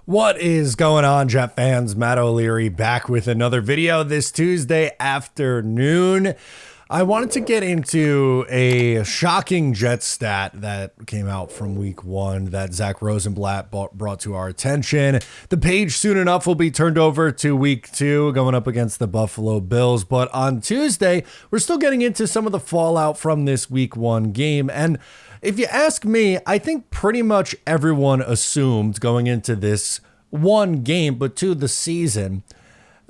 What is going on, Jet fans? Matt O'Leary back with another video this Tuesday afternoon. I wanted to get into a shocking Jet stat that came out from week one that Zach Rosenblatt brought to our attention. The page soon enough will be turned over to week two, going up against the Buffalo Bills. But on Tuesday, we're still getting into some of the fallout from this week one game. And if you ask me, I think pretty much everyone assumed going into this one game, but to the season,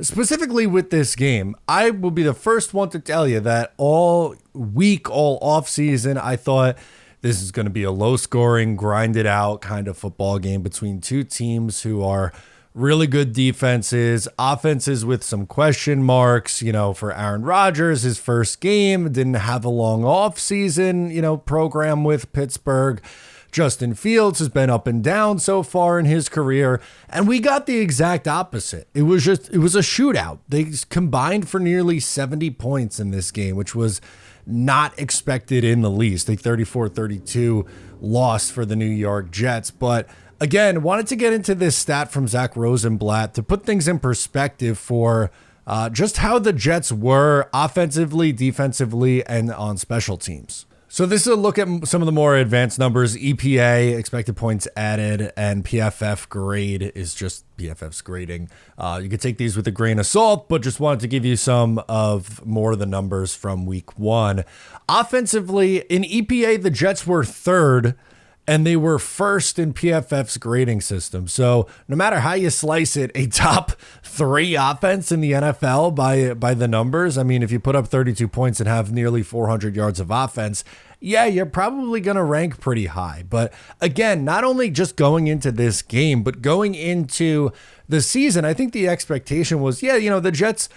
specifically with this game, I will be the first one to tell you that all week, all off season, I thought this is going to be a low scoring, grinded out kind of football game between two teams who are really good defenses, offenses with some question marks. For Aaron Rodgers, his first game, didn't have a long off season, program with Pittsburgh. Justin Fields has been up and down so far in his career, and we got the exact opposite. It was a shootout. They combined for nearly 70 points in this game, which was not expected in the least. A 34-32 loss for the New York Jets. But again, wanted to get into this stat from Zach Rosenblatt to put things in perspective for just how the Jets were offensively, defensively, and on special teams. So this is a look at some of the more advanced numbers. EPA, expected points added, and PFF grade is just PFF's grading. You could take these with a grain of salt, but just wanted to give you some of more of the numbers from week one. Offensively, in EPA, the Jets were third, and they were first in PFF's grading system. So no matter how you slice it, a top three offense in the NFL by the numbers. I mean, if you put up 32 points and have nearly 400 yards of offense, yeah, you're probably going to rank pretty high. But again, not only just going into this game, but going into the season, I think the expectation was, the Jets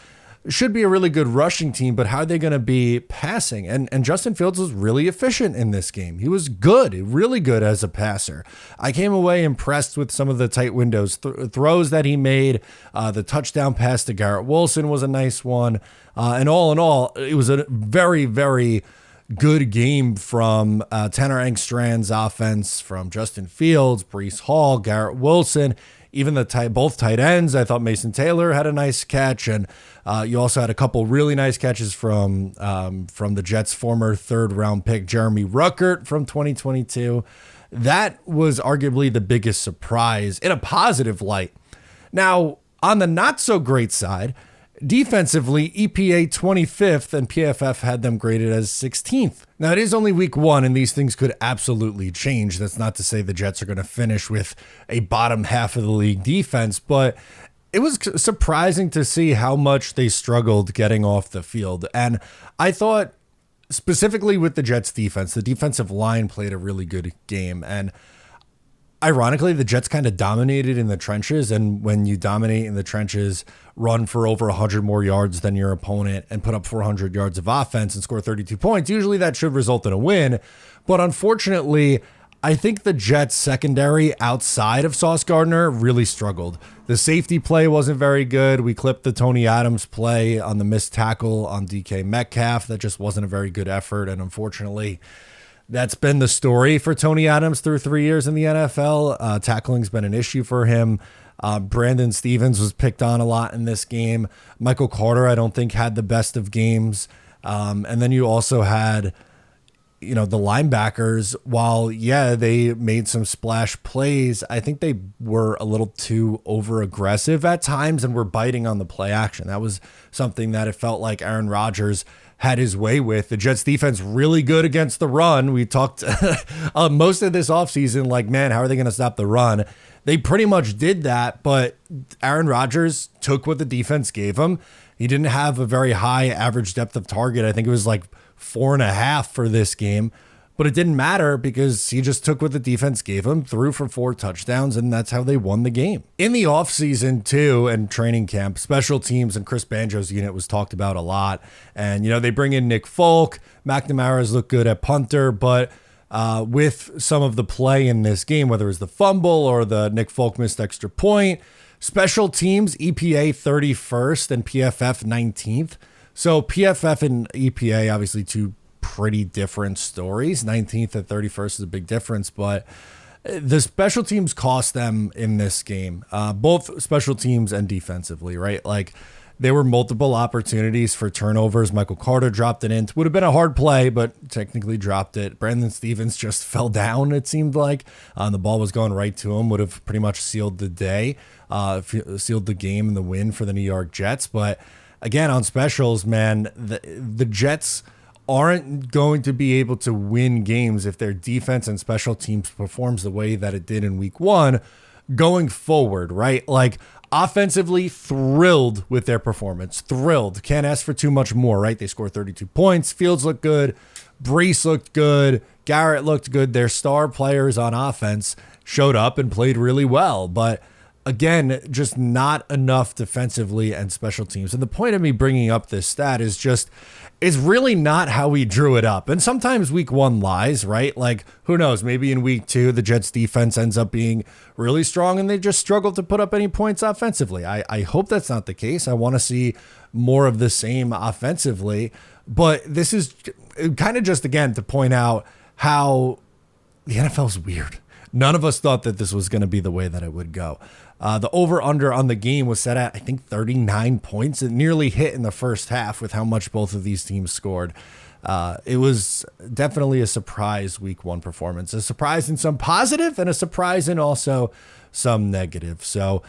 should be a really good rushing team, but how are they going to be passing? And Justin Fields was really efficient in this game. He was good, really good as a passer. I came away impressed with some of the tight windows throws that he made. The touchdown pass to Garrett Wilson was a nice one. And all in all, it was a very, very good game from Tanner Engstrand's offense, from Justin Fields, Breece Hall, Garrett Wilson, even both tight ends. I thought Mason Taylor had a nice catch, and you also had a couple really nice catches from the Jets' former third-round pick, Jeremy Ruckert from 2022. That was arguably the biggest surprise in a positive light. Now, on the not-so-great side, defensively, EPA 25th, and PFF had them graded as 16th. Now, it is only week one, and these things could absolutely change. That's not to say the Jets are going to finish with a bottom half of the league defense, but it was surprising to see how much they struggled getting off the field. And I thought, specifically with the Jets defense, the defensive line played a really good game. And ironically, the Jets kind of dominated in the trenches, and when you dominate in the trenches, run for over 100 more yards than your opponent and put up 400 yards of offense and score 32 points, usually that should result in a win. But unfortunately, I think the Jets secondary outside of Sauce Gardner really struggled. The safety play wasn't very good. We clipped the Tony Adams play on the missed tackle on DK Metcalf. That just wasn't a very good effort, and unfortunately, that's been the story for Tony Adams through 3 years in the NFL. Tackling's been an issue for him. Brandon Stevens was picked on a lot in this game. Michael Carter, I don't think, had the best of games. And then you also had, the linebackers. While, they made some splash plays, I think they were a little too over-aggressive at times and were biting on the play action. That was something that it felt like Aaron Rodgers had his way with. The Jets defense really good against the run. We talked most of this offseason like, man, how are they going to stop the run? They pretty much did that, but Aaron Rodgers took what the defense gave him. He didn't have a very high average depth of target. I think it was like 4.5 for this game, but it didn't matter because he just took what the defense gave him, threw for 4 touchdowns, and that's how they won the game. In the offseason, too, and training camp, special teams and Chris Banjo's unit was talked about a lot. And, they bring in Nick Folk. McNamara's looked good at punter, but with some of the play in this game, whether it was the fumble or the Nick Folk missed extra point, special teams, EPA 31st and PFF 19th. So PFF and EPA, obviously two pretty different stories. 19th and 31st is a big difference, but The special teams cost them in this game, both special teams and defensively, right? Like, there were multiple opportunities for turnovers. Michael Carter dropped it in. Would have been a hard play, but technically dropped it. Brandon Stevens just fell down, it seemed like. The ball was going right to him. Would have pretty much sealed the day, sealed the game and the win for the New York Jets. But again, on specials, man, the Jets aren't going to be able to win games if their defense and special teams performs the way that it did in week 1 going forward, right? Like, offensively, thrilled with their performance. Thrilled. Can't ask for too much more, right? They scored 32 points. Fields looked good. Brees looked good. Garrett looked good. Their star players on offense showed up and played really well. But again, just not enough defensively and special teams. And the point of me bringing up this stat is just, it's really not how we drew it up. And sometimes week 1 lies, right? Like, who knows? Maybe in week 2, the Jets defense ends up being really strong and they just struggle to put up any points offensively. I hope that's not the case. I want to see more of the same offensively. But this is kind of just, again, to point out how the NFL is weird. None of us thought that this was going to be the way that it would go. The over-under on the game was set at, I think, 39 points. It nearly hit in the first half with how much both of these teams scored. It was definitely a surprise week 1 performance. A surprise in some positive and a surprise in also some negative. So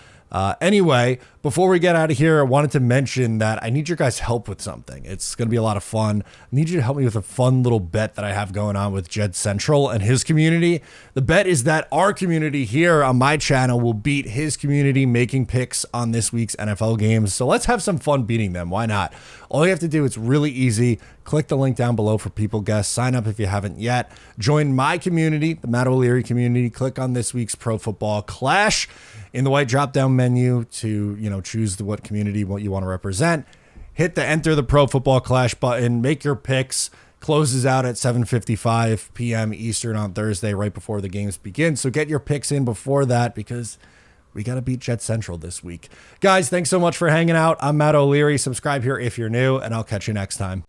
anyway, before we get out of here, I wanted to mention that I need your guys' help with something. It's going to be a lot of fun. I need you to help me with a fun little bet that I have going on with Jed Central and his community. The bet is that our community here on my channel will beat his community making picks on this week's NFL games. So let's have some fun beating them. Why not? All you have to do, it's really easy. Click the link down below for people guests. Sign up if you haven't yet. Join my community, the Matt O'Leary community. Click on this week's Pro Football Clash in the white drop-down menu to, choose what community what you want to represent. Hit the enter the Pro Football Clash button. Make your picks. Closes out at 7:55 p.m. Eastern on Thursday, right before the games begin. So get your picks in before that because we got to beat Jet Central this week. Guys, thanks so much for hanging out. I'm Matt O'Leary. Subscribe here if you're new, and I'll catch you next time.